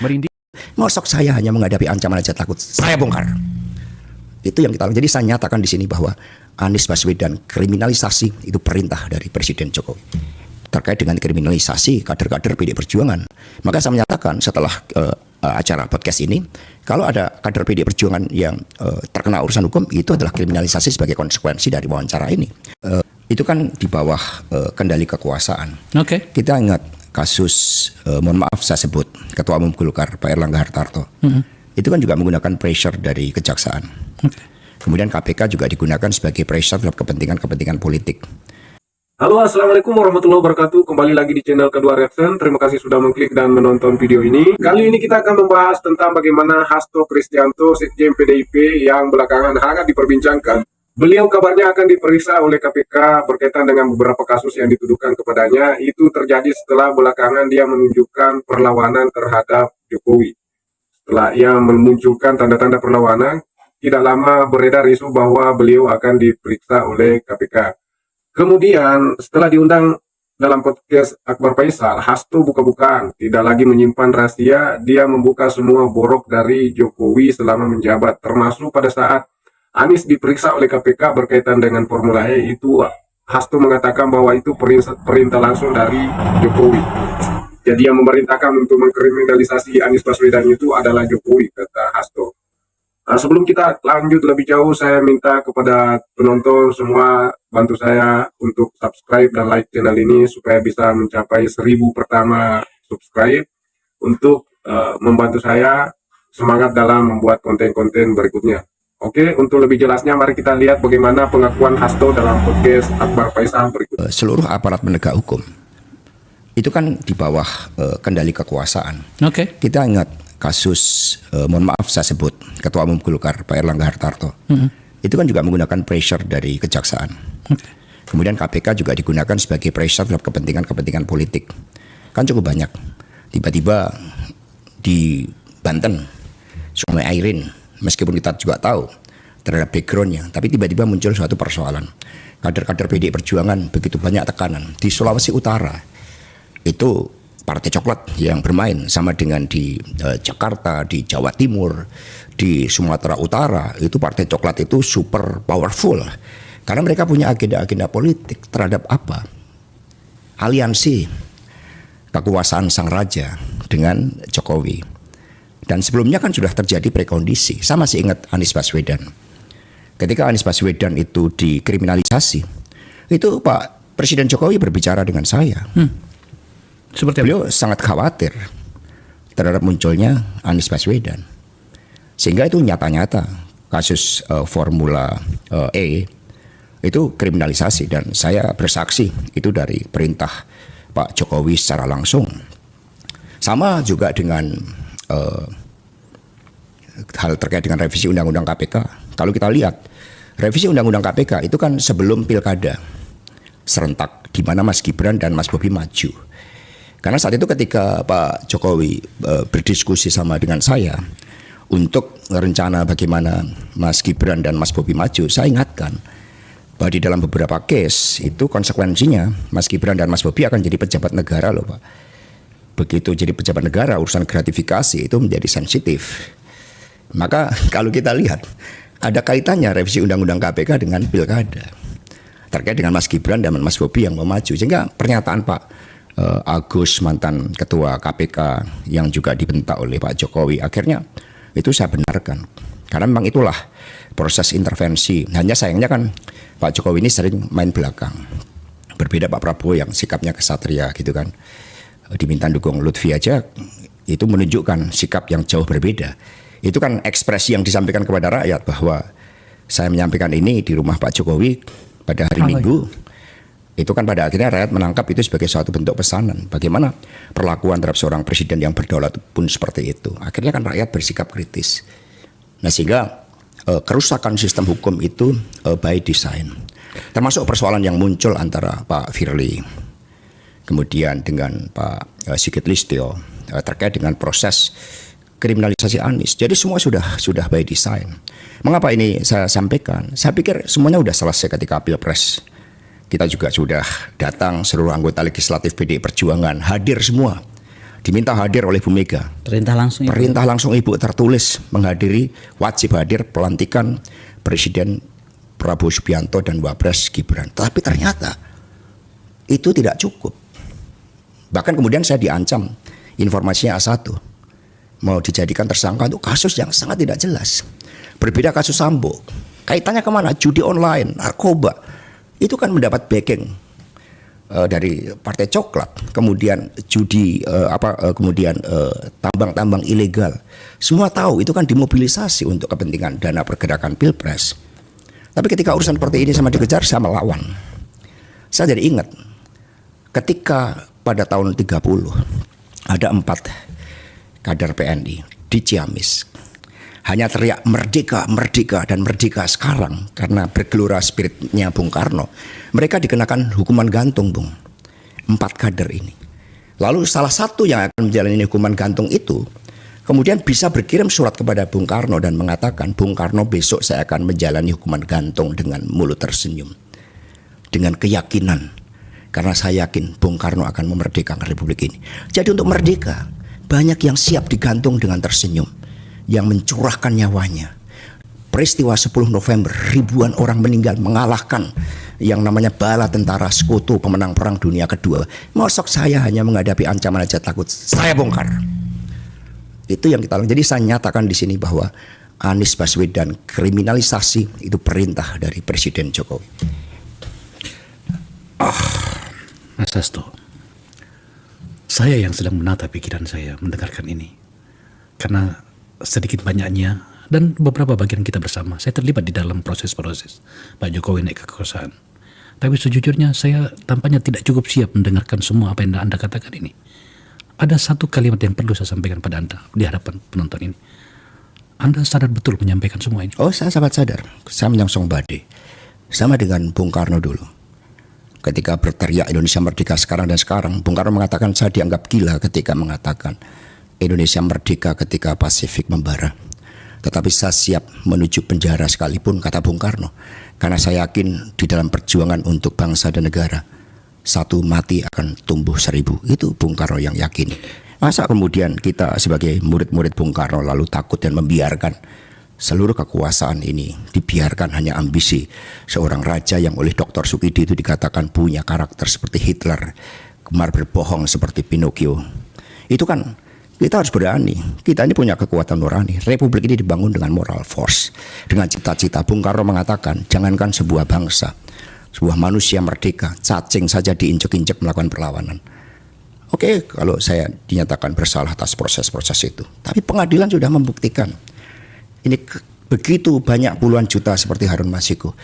merinding. Mosok saya hanya menghadapi ancaman aja takut, saya bongkar. Itu yang kita lakukan. Jadi saya nyatakan di sini bahwa Anies Baswedan kriminalisasi itu perintah dari Presiden Jokowi. Terkait dengan kriminalisasi kader-kader PDI Perjuangan. Maka saya menyatakan setelah acara podcast ini, kalau ada kader PDI Perjuangan yang terkena urusan hukum, itu adalah kriminalisasi sebagai konsekuensi dari wawancara ini. Itu kan di bawah kendali kekuasaan. Oke. Kita ingat kasus, mohon maaf saya sebut, Ketua Umum Golkar Pak Erlangga Hartarto. Itu kan juga menggunakan pressure dari kejaksaan. Kemudian KPK juga digunakan sebagai pressure dalam kepentingan politik. Halo, assalamualaikum warahmatullahi wabarakatuh. Kembali lagi di channel Kedua Reaction. Terima kasih sudah mengklik dan menonton video ini. Kali ini kita akan membahas tentang bagaimana Hasto Kristianto, Sekjen PDIP yang belakangan hangat diperbincangkan. Beliau kabarnya akan diperiksa oleh KPK berkaitan dengan beberapa kasus yang dituduhkan kepadanya. Itu terjadi setelah belakangan dia menunjukkan perlawanan terhadap Jokowi. Setelah ia memunculkan tanda-tanda perlawanan, tidak lama beredar isu bahwa beliau akan diperiksa oleh KPK. Kemudian setelah diundang dalam podcast Akbar Faisal, Hasto buka-bukaan, tidak lagi menyimpan rahasia, dia membuka semua borok dari Jokowi selama menjabat, termasuk pada saat Anies diperiksa oleh KPK berkaitan dengan Formula E. Itu Hasto mengatakan bahwa itu perintah langsung dari Jokowi. Jadi yang memerintahkan untuk mengkriminalisasi Anies Baswedan itu adalah Jokowi, kata Hasto. Nah, sebelum kita lanjut lebih jauh, saya minta kepada penonton semua bantu saya untuk subscribe dan like channel ini supaya bisa mencapai 1000 pertama subscribe untuk membantu saya semangat dalam membuat konten-konten berikutnya. Oke, untuk lebih jelasnya mari kita lihat bagaimana pengakuan Hasto dalam podcast Akbar Faisal berikut. Seluruh aparat penegak hukum itu kan di bawah kendali kekuasaan. Oke. Kita ingat kasus, mohon maaf saya sebut, Ketua Umum Golkar Pak Erlangga Hartarto. Itu kan juga menggunakan pressure dari kejaksaan. Kemudian KPK juga digunakan sebagai pressure dalam kepentingan politik. Kan cukup banyak. Tiba-tiba di Banten, Sungai Airin, meskipun kita juga tahu terhadap backgroundnya, tapi tiba-tiba muncul suatu persoalan. Kader-kader PDI Perjuangan begitu banyak tekanan. Di Sulawesi Utara itu Partai Coklat yang bermain, sama dengan di Jakarta, di Jawa Timur, di Sumatera Utara, itu Partai Coklat itu super powerful. Karena mereka punya agenda-agenda politik terhadap apa? Aliansi kekuasaan sang raja dengan Jokowi. Dan sebelumnya kan sudah terjadi prekondisi. Saya masih ingat Anies Baswedan. Ketika Anies Baswedan itu dikriminalisasi, itu Pak Presiden Jokowi berbicara dengan saya. Seperti beliau sangat khawatir terhadap munculnya Anies Baswedan. Sehingga itu nyata-nyata kasus Formula E itu kriminalisasi, dan saya bersaksi itu dari perintah Pak Jokowi secara langsung. Sama juga dengan hal terkait dengan revisi Undang-Undang KPK. Kalau kita lihat revisi Undang-Undang KPK itu kan sebelum pilkada serentak di mana Mas Gibran dan Mas Bobi maju. Karena saat itu ketika Pak Jokowi berdiskusi sama dengan saya untuk rencana bagaimana Mas Gibran dan Mas Bobi maju, saya ingatkan bahwa di dalam beberapa case itu konsekuensinya Mas Gibran dan Mas Bobi akan jadi pejabat negara loh Pak. Begitu jadi pejabat negara, urusan gratifikasi itu menjadi sensitif. Maka kalau kita lihat ada kaitannya revisi Undang-Undang KPK dengan pilkada terkait dengan Mas Gibran dan Mas Bobi yang mau maju. Sehingga pernyataan Pak Agus, mantan ketua KPK yang juga dibentak oleh Pak Jokowi, akhirnya itu saya benarkan. Karena memang itulah proses intervensi. Hanya sayangnya kan Pak Jokowi ini sering main belakang. Berbeda Pak Prabowo yang sikapnya kesatria gitu kan. Diminta dukung Lutfi aja itu menunjukkan sikap yang jauh berbeda. Itu kan ekspresi yang disampaikan kepada rakyat bahwa saya menyampaikan ini di rumah Pak Jokowi pada hari Minggu. Itu kan pada akhirnya rakyat menangkap itu sebagai suatu bentuk pesanan. Bagaimana perlakuan terhadap seorang presiden yang berdaulat pun seperti itu. Akhirnya kan rakyat bersikap kritis. Nah sehingga kerusakan sistem hukum itu by design. Termasuk persoalan yang muncul antara Pak Firly kemudian dengan Pak Sigit Listio terkait dengan proses kriminalisasi Anies. Jadi semua sudah by design. Mengapa ini saya sampaikan? Saya pikir semuanya sudah selesai ketika Pilpres. Kita juga sudah datang seluruh anggota legislatif PDI Perjuangan hadir semua diminta hadir oleh Bu Mega. Perintah langsung. Perintah langsung Ibu tertulis menghadiri, wajib hadir pelantikan Presiden Prabowo Subianto dan Wapres Gibran. Tapi ternyata itu tidak cukup. Bahkan kemudian saya diancam, informasinya A1, mau dijadikan tersangka untuk kasus yang sangat tidak jelas. Berbeda kasus Sambo, kaitannya kemana? Judi online, narkoba, itu kan mendapat backing dari Partai Coklat, kemudian judi kemudian tambang-tambang ilegal. Semua tahu itu kan dimobilisasi untuk kepentingan dana pergerakan Pilpres. Tapi ketika urusan seperti ini sama dikejar, saya melawan. Saya jadi ingat ketika pada tahun 30 ada 4 kader PNI di Ciamis hanya teriak merdeka, merdeka, dan merdeka sekarang karena bergelora spiritnya Bung Karno. Mereka dikenakan hukuman gantung, Bung. 4 kader ini. Lalu salah satu yang akan menjalani hukuman gantung itu kemudian bisa berkirim surat kepada Bung Karno dan mengatakan, Bung Karno, besok saya akan menjalani hukuman gantung dengan mulut tersenyum, dengan keyakinan, karena saya yakin Bung Karno akan memerdekakan Republik ini. Jadi untuk merdeka banyak yang siap digantung dengan tersenyum, yang mencurahkan nyawanya. Peristiwa 10 November, ribuan orang meninggal mengalahkan yang namanya bala tentara sekutu pemenang perang dunia kedua. Mosok saya hanya menghadapi ancaman aja takut, saya bongkar. Itu yang kita lakukan. Jadi saya nyatakan di sini bahwa Anies Baswedan kriminalisasi itu perintah dari Presiden Jokowi. Mas Hasto, saya yang sedang menata pikiran saya mendengarkan ini. Karena sedikit banyaknya dan beberapa bagian kita bersama, saya terlibat di dalam proses-proses Pak Jokowi naik ke kekuasaan. Tapi sejujurnya saya tampaknya tidak cukup siap mendengarkan semua apa yang Anda katakan ini. Ada satu kalimat yang perlu saya sampaikan pada Anda di hadapan penonton ini. Anda sadar betul menyampaikan semua ini? Oh, saya sangat sadar. Saya menyongsong badai. Sama dengan Bung Karno dulu. Ketika berteriak Indonesia merdeka sekarang dan sekarang, Bung Karno mengatakan saya dianggap gila ketika mengatakan Indonesia merdeka ketika Pasifik membara. Tetapi saya siap menuju penjara sekalipun, kata Bung Karno. Karena saya yakin di dalam perjuangan untuk bangsa dan negara, satu mati akan tumbuh 1000. Itu Bung Karno yang yakin. Masa kemudian kita sebagai murid-murid Bung Karno lalu takut dan membiarkan seluruh kekuasaan ini dibiarkan hanya ambisi seorang raja yang oleh Dr. Sukidi itu dikatakan punya karakter seperti Hitler, gemar berbohong seperti Pinocchio. Itu kan kita harus berani. Kita ini punya kekuatan nurani. Republik ini dibangun dengan moral force, dengan cita-cita. Bung Karno mengatakan, jangankan sebuah bangsa, sebuah manusia merdeka, cacing saja diinjek-injek melakukan perlawanan. Oke, kalau saya dinyatakan bersalah atas proses-proses itu, tapi pengadilan sudah membuktikan ini begitu banyak puluhan juta seperti Harun Masiku.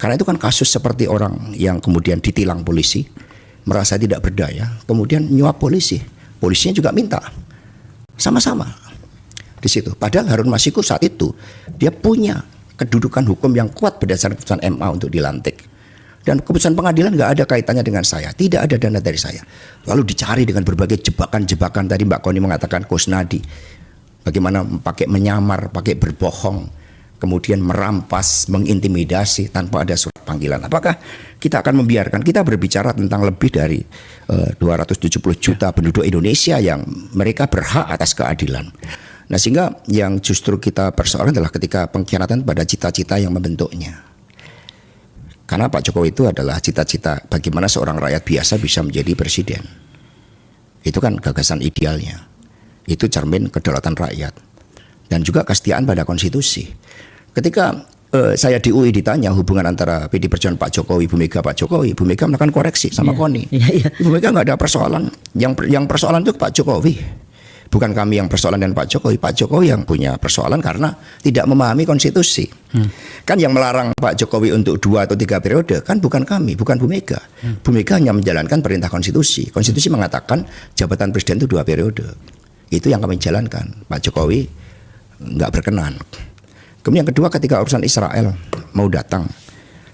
Karena itu kan kasus seperti orang yang kemudian ditilang polisi, merasa tidak berdaya, kemudian nyuap polisi. Polisinya juga minta. Sama-sama di situ. Padahal Harun Masiku saat itu dia punya kedudukan hukum yang kuat berdasarkan keputusan MA untuk dilantik. Dan keputusan pengadilan nggak ada kaitannya dengan saya, tidak ada dana dari saya. Lalu dicari dengan berbagai jebakan-jebakan. Tadi Mbak Koni mengatakan Kusnadi, bagaimana pakai menyamar, pakai berbohong, kemudian merampas, mengintimidasi tanpa ada surat panggilan. Apakah kita akan membiarkan? Kita berbicara tentang lebih dari 270 juta penduduk Indonesia yang mereka berhak atas keadilan. Nah, sehingga yang justru kita persoalkan adalah ketika pengkhianatan pada cita-cita yang membentuknya. Karena Pak Jokowi itu adalah cita-cita bagaimana seorang rakyat biasa bisa menjadi presiden. Itu kan gagasan idealnya. Itu cermin kedaulatan rakyat. Dan juga kesetiaan pada konstitusi. Ketika saya di UI ditanya hubungan antara PD Perjuangan Pak Jokowi, Bu Mega, Pak Jokowi, Bu Mega melakukan koreksi sama Koni. Bu Mega nggak ada persoalan. Yang persoalan itu Pak Jokowi. Bukan kami yang persoalan dan Pak Jokowi. Pak Jokowi yang punya persoalan karena tidak memahami konstitusi. Kan yang melarang Pak Jokowi untuk 2 atau 3 periode kan bukan kami, bukan Bu Mega. Bu Mega hanya menjalankan perintah konstitusi. Konstitusi mengatakan jabatan presiden itu 2 periode. Itu yang kami jalankan. Pak Jokowi nggak berkenan. Kemudian yang kedua, ketika urusan Israel mau datang,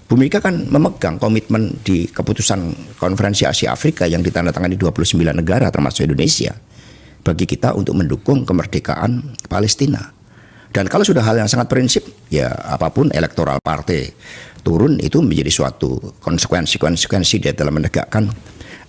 Bu Mega kan memegang komitmen di keputusan konferensi Asia Afrika yang ditandatangani 29 negara termasuk Indonesia bagi kita untuk mendukung kemerdekaan Palestina. Dan kalau sudah hal yang sangat prinsip, ya apapun elektoral partai turun itu menjadi suatu konsekuensi di dalam menegakkan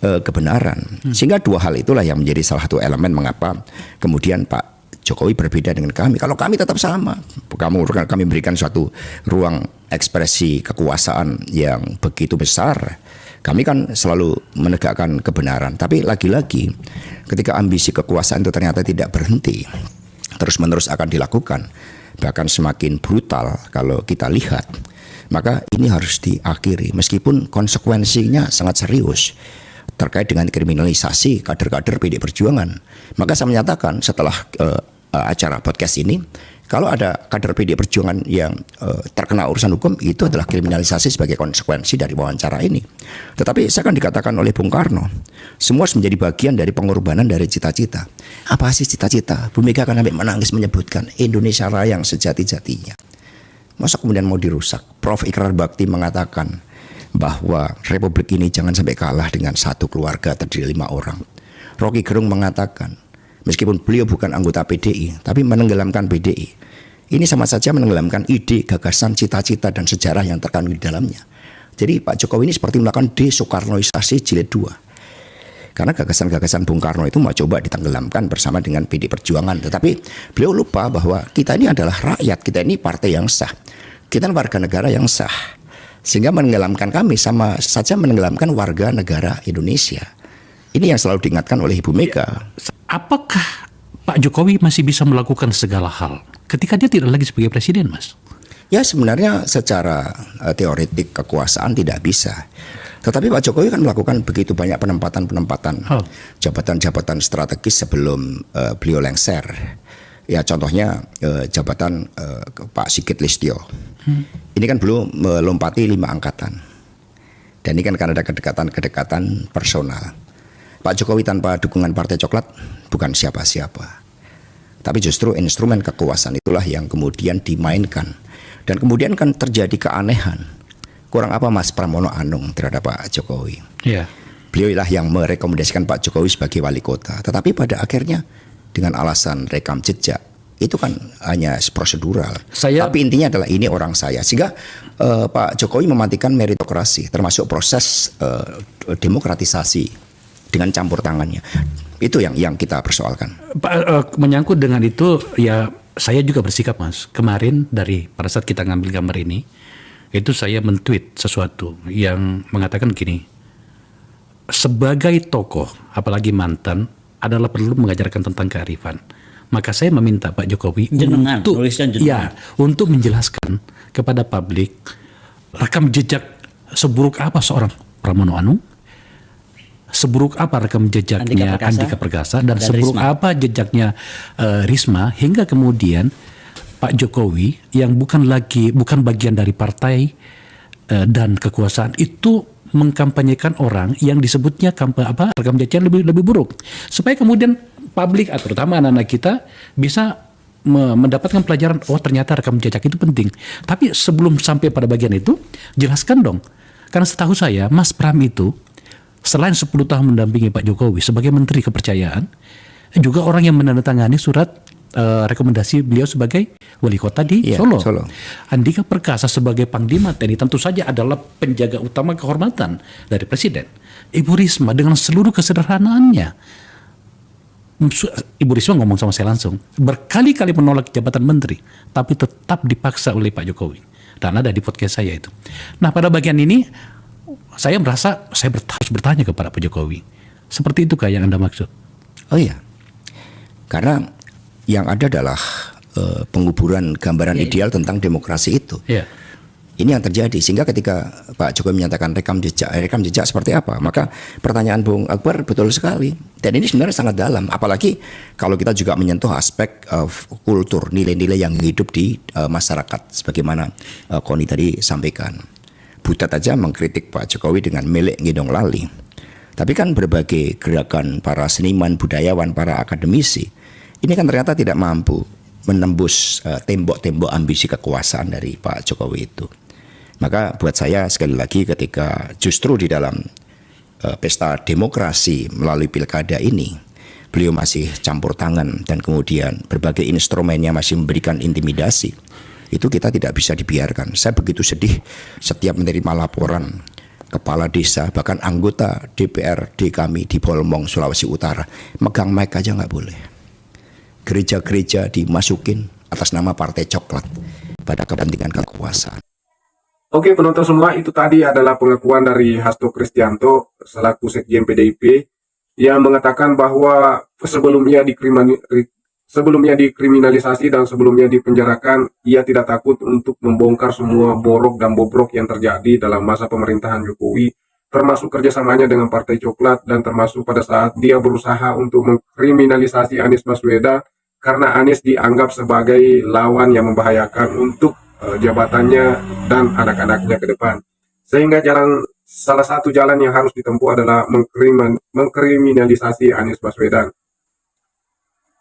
kebenaran. Sehingga dua hal itulah yang menjadi salah satu elemen mengapa kemudian Pak Jokowi berbeda dengan kami. Kalau kami tetap sama, kami berikan suatu ruang ekspresi kekuasaan yang begitu besar. Kami kan selalu menegakkan kebenaran. Tapi lagi-lagi ketika ambisi kekuasaan itu ternyata tidak berhenti, terus-menerus akan dilakukan, bahkan semakin brutal kalau kita lihat, maka ini harus diakhiri meskipun konsekuensinya sangat serius terkait dengan kriminalisasi kader-kader PD Perjuangan. Maka saya menyatakan setelah acara podcast ini, kalau ada kader PD Perjuangan yang terkena urusan hukum, itu adalah kriminalisasi sebagai konsekuensi dari wawancara ini. Tetapi saya kan dikatakan oleh Bung Karno, semua harus menjadi bagian dari pengorbanan dari cita-cita. Apa sih cita-cita? Bu Mega kan sampai menangis menyebutkan Indonesia Raya yang sejati-jatinya. Masa kemudian mau dirusak? Prof. Ikrar Bakti mengatakan bahwa Republik ini jangan sampai kalah dengan satu keluarga terdiri 5 orang. Rocky Gerung mengatakan, meskipun beliau bukan anggota PDI, tapi menenggelamkan PDI. Ini sama saja menenggelamkan ide, gagasan, cita-cita, dan sejarah yang terkandung di dalamnya. Jadi Pak Jokowi ini seperti melakukan desoekarnoisasi jilid 2. Karena gagasan-gagasan Bung Karno itu mau coba ditenggelamkan bersama dengan PD Perjuangan. Tetapi beliau lupa bahwa kita ini adalah rakyat, kita ini partai yang sah. Kita warga negara yang sah. Sehingga menenggelamkan kami sama saja menenggelamkan warga negara Indonesia. Ini yang selalu diingatkan oleh Ibu Mega. Apakah Pak Jokowi masih bisa melakukan segala hal ketika dia tidak lagi sebagai presiden, Mas? Ya sebenarnya secara teoretik kekuasaan tidak bisa. Tetapi Pak Jokowi kan melakukan begitu banyak penempatan-penempatan jabatan-jabatan strategis sebelum beliau lengser. Ya contohnya jabatan Pak Sigit Listio. Ini kan belum melompati 5 angkatan. Dan ini kan karena ada kedekatan personal. Pak Jokowi tanpa dukungan Partai Coklat bukan siapa-siapa. Tapi justru instrumen kekuasaan itulah yang kemudian dimainkan. Dan kemudian kan terjadi keanehan. Kurang apa Mas Pramono Anung terhadap Pak Jokowi? Iya. Beliau lah yang merekomendasikan Pak Jokowi sebagai wali kota. Tetapi pada akhirnya dengan alasan rekam jejak, itu kan hanya prosedural. Tapi intinya adalah ini orang saya. Sehingga Pak Jokowi mematikan meritokrasi, termasuk proses demokratisasi dengan campur tangannya. Itu yang kita persoalkan. Pak, menyangkut dengan itu, ya saya juga bersikap, Mas. Kemarin pada saat kita ngambil gambar ini, itu saya men-tweet sesuatu yang mengatakan gini, sebagai tokoh, apalagi mantan, adalah perlu mengajarkan tentang kearifan. Maka saya meminta Pak Jokowi untuk menjelaskan kepada publik rekam jejak seburuk apa seorang Pramono Anung, seburuk apa rekam jejaknya Andika Perkasa, dan seburuk Risma. Apa jejaknya Risma, hingga kemudian Pak Jokowi yang bukan bagian dari partai dan kekuasaan itu mengkampanyekan orang yang disebutnya rekam jejaknya lebih buruk, supaya kemudian publik atau terutama anak-anak kita bisa mendapatkan pelajaran, oh ternyata rekam jejak itu penting. Tapi sebelum sampai pada bagian itu, jelaskan dong, karena setahu saya Mas Pram itu selain 10 tahun mendampingi Pak Jokowi sebagai menteri kepercayaan, juga orang yang menandatangani surat rekomendasi beliau sebagai wali kota di Solo. Andika Perkasa sebagai Panglima TNI tentu saja adalah penjaga utama kehormatan dari Presiden. Ibu Risma dengan seluruh kesederhanaannya, Ibu Risma ngomong sama saya langsung, berkali-kali menolak jabatan menteri, tapi tetap dipaksa oleh Pak Jokowi. Dan ada di podcast saya itu. Nah pada bagian ini, saya merasa saya harus bertanya kepada Pak Jokowi, seperti itukah yang Anda maksud? Oh iya, karena yang ada adalah penguburan gambaran ideal tentang demokrasi itu. Ini yang terjadi, sehingga ketika Pak Jokowi menyatakan rekam jejak seperti apa, maka pertanyaan Bung Akbar betul sekali. Dan ini sebenarnya sangat dalam, apalagi kalau kita juga menyentuh aspek kultur, nilai-nilai yang hidup di masyarakat, sebagaimana Koni tadi sampaikan. Butet aja mengkritik Pak Jokowi dengan melek ngidong lali. Tapi kan berbagai gerakan para seniman, budayawan, para akademisi, ini kan ternyata tidak mampu menembus tembok-tembok ambisi kekuasaan dari Pak Jokowi itu. Maka buat saya sekali lagi, ketika justru di dalam pesta demokrasi melalui pilkada ini beliau masih campur tangan dan kemudian berbagai instrumennya masih memberikan intimidasi, itu kita tidak bisa dibiarkan. Saya begitu sedih setiap menerima laporan kepala desa, bahkan anggota DPRD kami di Bolmong, Sulawesi Utara, megang mic aja nggak boleh. Gereja-gereja dimasukin atas nama Partai Coklat pada kepentingan kekuasaan. Oke penonton semua, itu tadi adalah pengakuan dari Hasto Kristianto selaku Sekjen PDIP yang mengatakan bahwa sebelumnya dikriminalisasi dan sebelumnya dipenjarakan, ia tidak takut untuk membongkar semua borok dan bobrok yang terjadi dalam masa pemerintahan Jokowi, termasuk kerjasamanya dengan Partai Coklat, dan termasuk pada saat dia berusaha untuk mengkriminalisasi Anies Baswedan karena Anies dianggap sebagai lawan yang membahayakan untuk jabatannya dan anak-anaknya ke depan. Sehingga salah satu jalan yang harus ditempuh adalah mengkriminalisasi Anies Baswedan.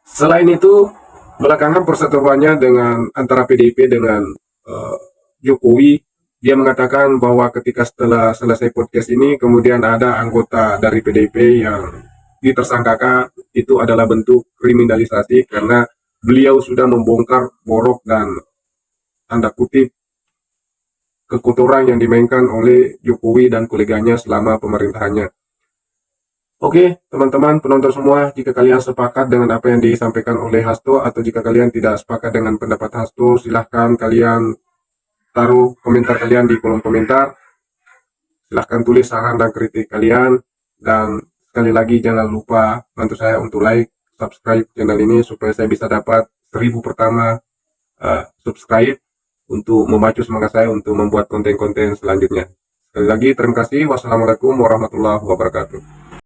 Selain itu, belakangan perseteruannya antara PDIP dengan Jokowi, dia mengatakan bahwa ketika setelah selesai podcast ini, kemudian ada anggota dari PDIP yang ditersangkakan itu adalah bentuk kriminalisasi karena beliau sudah membongkar borok dan tanda kutip kekotoran yang dimainkan oleh Jokowi dan koleganya selama pemerintahannya. Oke, teman-teman penonton semua, jika kalian sepakat dengan apa yang disampaikan oleh Hasto atau jika kalian tidak sepakat dengan pendapat Hasto, silahkan kalian taruh komentar kalian di kolom komentar. Silahkan tulis saran dan kritik kalian, dan sekali lagi jangan lupa bantu saya untuk like, subscribe channel ini supaya saya bisa dapat 1000 pertama subscribe untuk memacu semangat saya untuk membuat konten-konten selanjutnya. Sekali lagi terima kasih. Wassalamualaikum warahmatullahi wabarakatuh.